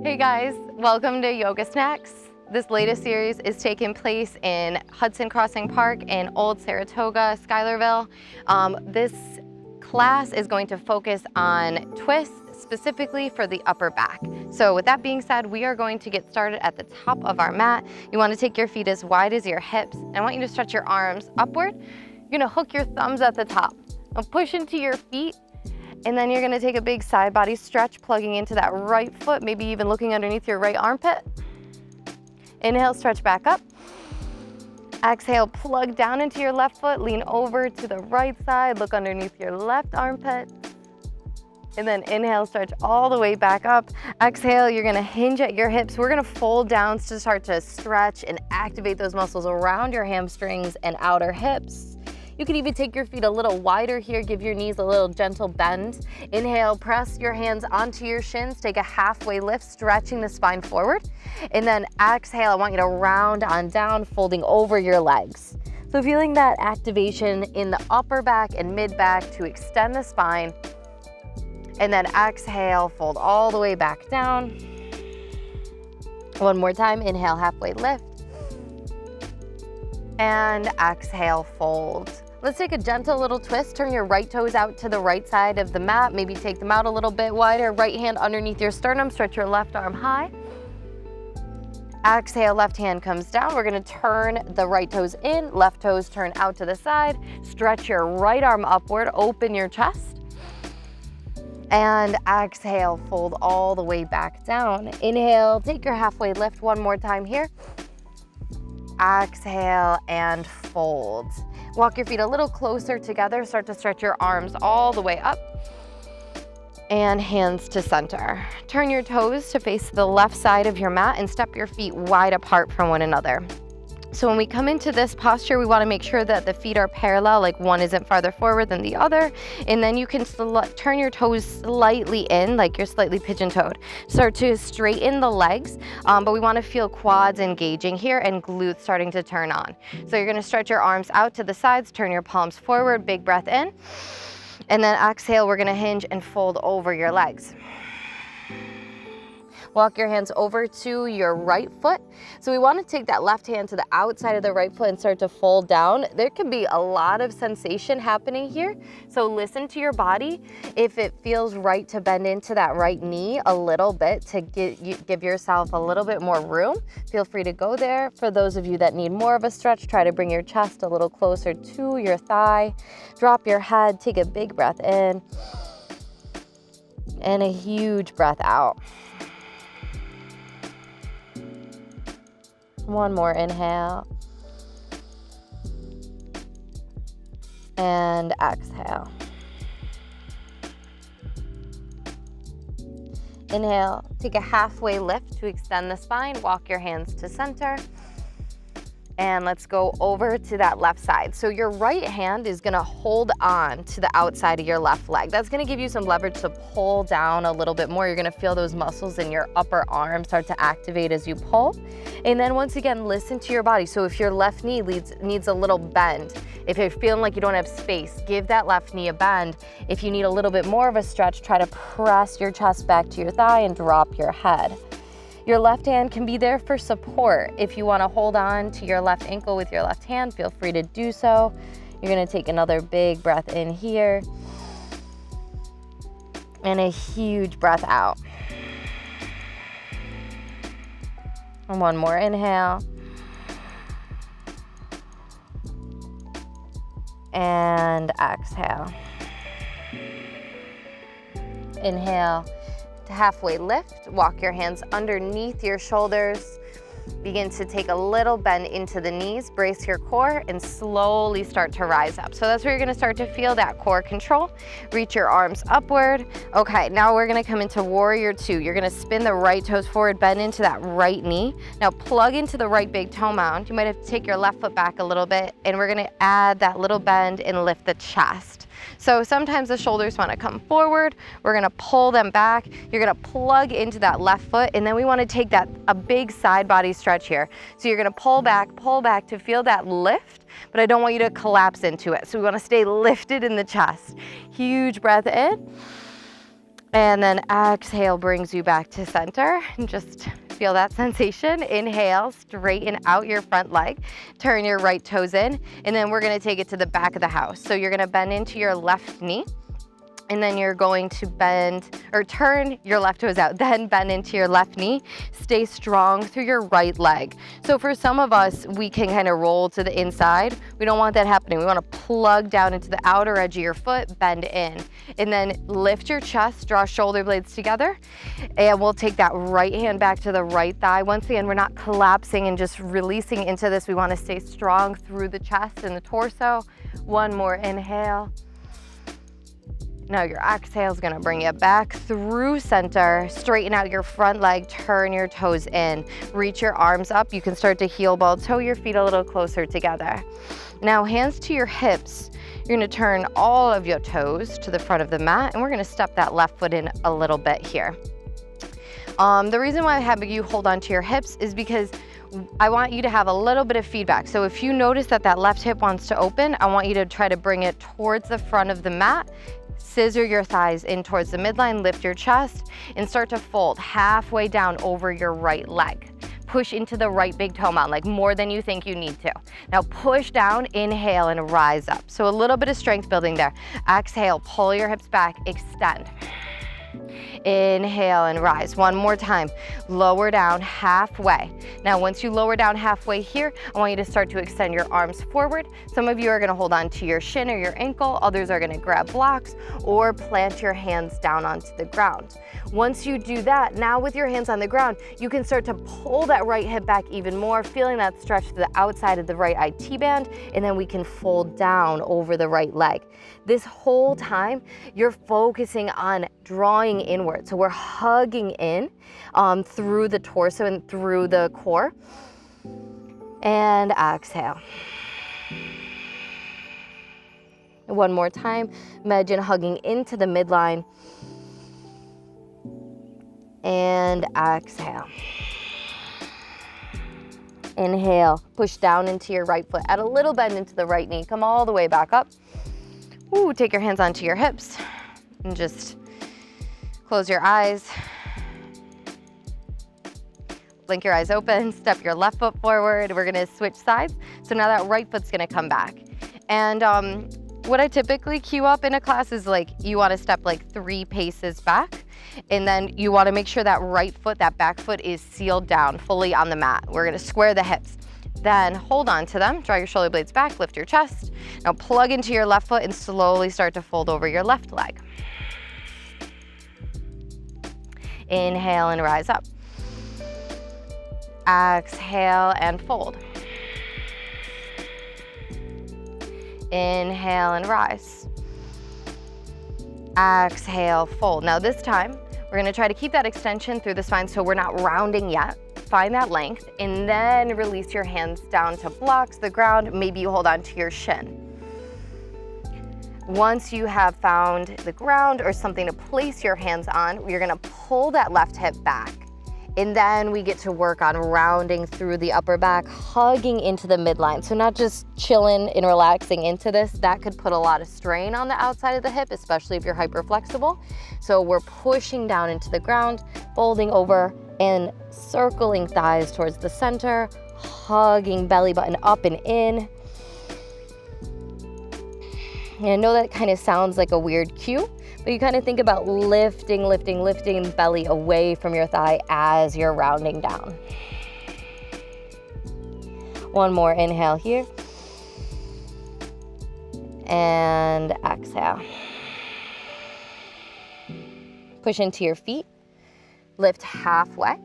Hey guys, welcome to Yoga Snacks. This latest series is taking place in Hudson Crossing Park in Old Saratoga, Schuylerville. This class is going to focus on twists specifically for the upper back. So with that being said, we are going to get started at the top of our mat. You want to take your feet as wide as your hips. And I want you to stretch your arms upward. You're going to hook your thumbs at the top. Now push into your feet. And then you're gonna take a big side body stretch, plugging into that right foot, maybe even looking underneath your right armpit. Inhale, stretch back up. Exhale, plug down into your left foot, lean over to the right side, look underneath your left armpit. And then inhale, stretch all the way back up. Exhale, you're gonna hinge at your hips. We're gonna fold down to start to stretch and activate those muscles around your hamstrings and outer hips. You can even take your feet a little wider here, give your knees a little gentle bend. Inhale, press your hands onto your shins, take a halfway lift, stretching the spine forward. And then exhale, I want you to round on down, folding over your legs. So feeling that activation in the upper back and mid back to extend the spine. And then exhale, fold all the way back down. One more time, inhale, halfway lift. And exhale, fold. Let's take a gentle little twist. Turn your right toes out to the right side of the mat. Maybe take them out a little bit wider. Right hand underneath your sternum. Stretch your left arm high. Exhale, left hand comes down. We're gonna turn the right toes in. Left toes turn out to the side. Stretch your right arm upward. Open your chest. And exhale, fold all the way back down. Inhale, take your halfway lift one more time here. Exhale and fold. Walk your feet a little closer together. Start to stretch your arms all the way up and hands to center. Turn your toes to face the left side of your mat and step your feet wide apart from one another. So when we come into this posture, we want to make sure that the feet are parallel, like one isn't farther forward than the other. And then you can turn your toes slightly in, like you're slightly pigeon-toed. Start to straighten the legs, but we want to feel quads engaging here and glutes starting to turn on. So you're going to stretch your arms out to the sides, turn your palms forward, big breath in. And then exhale, we're going to hinge and fold over your legs. Walk your hands over to your right foot. So we want to take that left hand to the outside of the right foot and start to fold down. There can be a lot of sensation happening here. So listen to your body. If it feels right to bend into that right knee a little bit to give yourself a little bit more room, feel free to go there. For those of you that need more of a stretch, try to bring your chest a little closer to your thigh. Drop your head, take a big breath in and a huge breath out. One more inhale and exhale. Inhale, take a halfway lift to extend the spine. Walk your hands to center. And let's go over to that left side. So your right hand is gonna hold on to the outside of your left leg. That's gonna give you some leverage to pull down a little bit more. You're gonna feel those muscles in your upper arm start to activate as you pull. And then once again, listen to your body. So if your left knee needs a little bend, if you're feeling like you don't have space, give that left knee a bend. If you need a little bit more of a stretch, try to press your chest back to your thigh and drop your head. Your left hand can be there for support. If you want to hold on to your left ankle with your left hand, feel free to do so. You're going to take another big breath in here and a huge breath out. And one more inhale. And exhale. Inhale. To halfway lift, walk your hands underneath your shoulders. Begin to take a little bend into the knees, brace your core, and slowly start to rise up. So that's where you're gonna start to feel that core control. Reach your arms upward. Okay, now we're gonna come into warrior two. You're gonna spin the right toes forward, bend into that right knee. Now plug into the right big toe mound. You might have to take your left foot back a little bit, and we're gonna add that little bend and lift the chest. So sometimes the shoulders want to come forward. We're going to pull them back. You're going to plug into that left foot, and then we want to take a big side body stretch here. So you're going to pull back to feel that lift, but I don't want you to collapse into it. So we want to stay lifted in the chest. Huge breath in And then exhale brings you back to center. And just feel that sensation. Inhale, straighten out your front leg, turn your right toes in, and then we're gonna take it to the back of the house. So you're gonna bend into your left knee, and then you're going to bend or turn your left toes out, then bend into your left knee. Stay strong through your right leg. So for some of us, we can kind of roll to the inside. We don't want that happening. We want to plug down into the outer edge of your foot, bend in, and then lift your chest, draw shoulder blades together, and we'll take that right hand back to the right thigh. Once again, we're not collapsing and just releasing into this. We want to stay strong through the chest and the torso. One more inhale. Now your exhale is gonna bring you back through center, straighten out your front leg, turn your toes in, reach your arms up. You can start to heel ball toe your feet a little closer together. Now hands to your hips. You're gonna turn all of your toes to the front of the mat, and we're gonna step that left foot in a little bit here. The reason why I have you hold on to your hips is because I want you to have a little bit of feedback. So if you notice that that left hip wants to open, I want you to try to bring it towards the front of the mat. Scissor your thighs in towards the midline, lift your chest, and start to fold halfway down over your right leg. Push into the right big toe mountain, like more than you think you need to. Now push down, inhale, and rise up. So a little bit of strength building there. Exhale, pull your hips back, extend. Inhale and rise. One more time. Lower down halfway. Now, once you lower down halfway here, I want you to start to extend your arms forward. Some of you are gonna hold on to your shin or your ankle. Others are gonna grab blocks or plant your hands down onto the ground. Once you do that, now with your hands on the ground, you can start to pull that right hip back even more, feeling that stretch to the outside of the right IT band, and then we can fold down over the right leg. This whole time, you're focusing on drawing inward. So we're hugging in through the torso and through the core. And exhale. One more time. Imagine hugging into the midline. And exhale. Inhale, push down into your right foot. Add a little bend into the right knee. Come all the way back up. Ooh, take your hands onto your hips and just close your eyes. Blink your eyes open, step your left foot forward. We're gonna switch sides. So now that right foot's gonna come back. And what I typically cue up in a class is like, you wanna step like 3 paces back. And then you wanna make sure that right foot, that back foot is sealed down fully on the mat. We're gonna square the hips. Then hold on to them, draw your shoulder blades back, lift your chest. Now plug into your left foot and slowly start to fold over your left leg. Inhale and rise up. Exhale and fold. Inhale and rise. Exhale, fold. Now this time, we're gonna try to keep that extension through the spine so we're not rounding yet. Find that length and then release your hands down to blocks, the ground. Maybe you hold on to your shin. Once you have found the ground or something to place your hands on, you're gonna pull that left hip back. And then we get to work on rounding through the upper back, hugging into the midline. So not just chilling and relaxing into this, that could put a lot of strain on the outside of the hip, especially if you're hyper flexible. So we're pushing down into the ground, folding over and circling thighs towards the center, hugging belly button up and in. And I know that kind of sounds like a weird cue, but you kind of think about lifting belly away from your thigh as you're rounding down. One more inhale here. And exhale. Push into your feet. Lift halfway.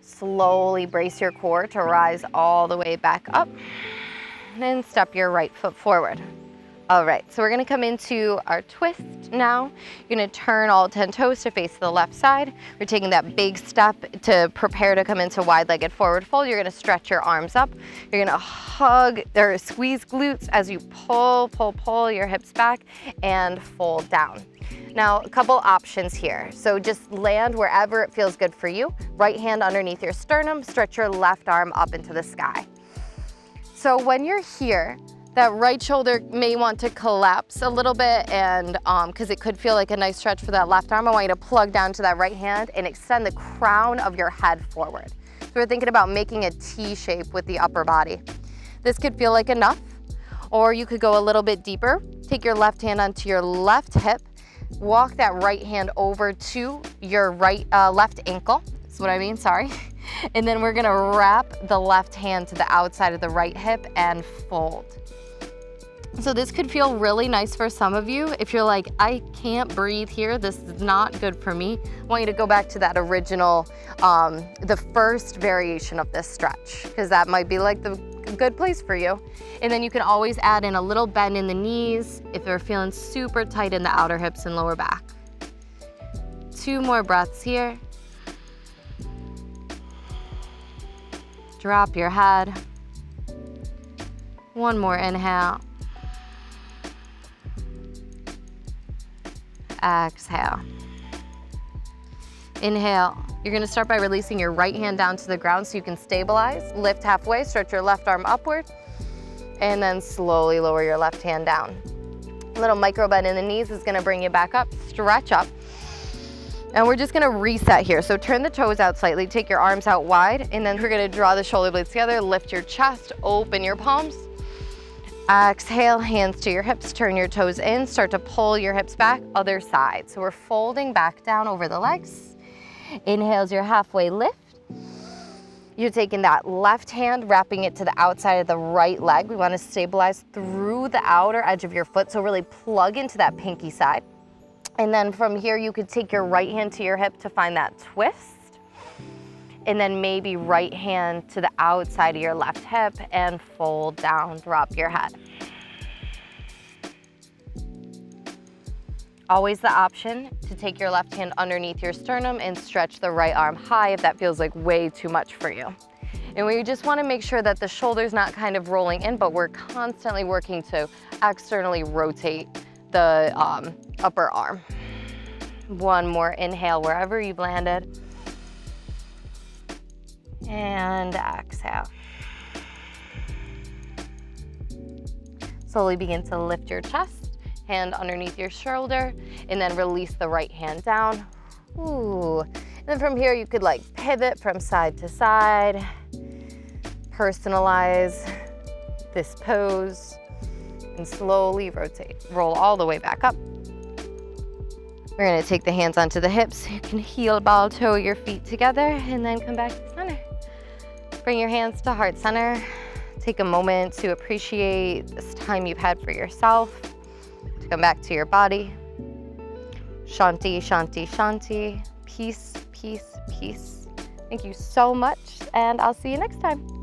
Slowly brace your core to rise all the way back up. And then step your right foot forward. All right, so we're gonna come into our twist now. You're gonna turn all 10 toes to face the left side. We're taking that big step to prepare to come into wide-legged forward fold. You're gonna stretch your arms up. You're gonna hug or squeeze glutes as you pull your hips back and fold down. Now, a couple options here. So just land wherever it feels good for you. Right hand underneath your sternum, stretch your left arm up into the sky. So when you're here, That right shoulder may want to collapse a little bit, and because it could feel like a nice stretch for that left arm, I want you to plug down to that right hand and extend the crown of your head forward. So we're thinking about making a T shape with the upper body. This could feel like enough, or you could go a little bit deeper. Take your left hand onto your left hip, walk that right hand over to your left ankle. That's what I mean, sorry. And then we're gonna wrap the left hand to the outside of the right hip and fold. So this could feel really nice for some of you. If you're like, I can't breathe here, this is not good for me, I want you to go back to that original, the first variation of this stretch, because that might be like the good place for you. And then you can always add in a little bend in the knees if they're feeling super tight in the outer hips and lower back. 2 more breaths here. Drop your head. 1 more inhale. Exhale. Inhale. You're gonna start by releasing your right hand down to the ground so you can stabilize. Lift halfway, stretch your left arm upward, and then slowly lower your left hand down. A little micro bend in the knees is gonna bring you back up. Stretch up. And we're just gonna reset here. So turn the toes out slightly, take your arms out wide, and then we're gonna draw the shoulder blades together, lift your chest, open your palms. Exhale, hands to your hips, turn your toes in, start to pull your hips back, other side. So we're folding back down over the legs. Inhale's your halfway lift. You're taking that left hand, wrapping it to the outside of the right leg. We wanna stabilize through the outer edge of your foot, so really plug into that pinky side. And then from here, you could take your right hand to your hip to find that twist. And then maybe right hand to the outside of your left hip and fold down, drop your head. Always the option to take your left hand underneath your sternum and stretch the right arm high if that feels like way too much for you. And we just wanna make sure that the shoulder's not kind of rolling in, but we're constantly working to externally rotate the upper arm. 1 more inhale wherever you've landed. And exhale. Slowly begin to lift your chest, hand underneath your shoulder, and then release the right hand down. Ooh. And then from here, you could like pivot from side to side, personalize this pose, and slowly rotate. Roll all the way back up. We're gonna take the hands onto the hips. You can heel ball toe your feet together and then come back to center. Bring your hands to heart center. Take a moment to appreciate this time you've had for yourself, to come back to your body. Shanti, shanti, shanti. Peace, peace, peace. Thank you so much, and I'll see you next time.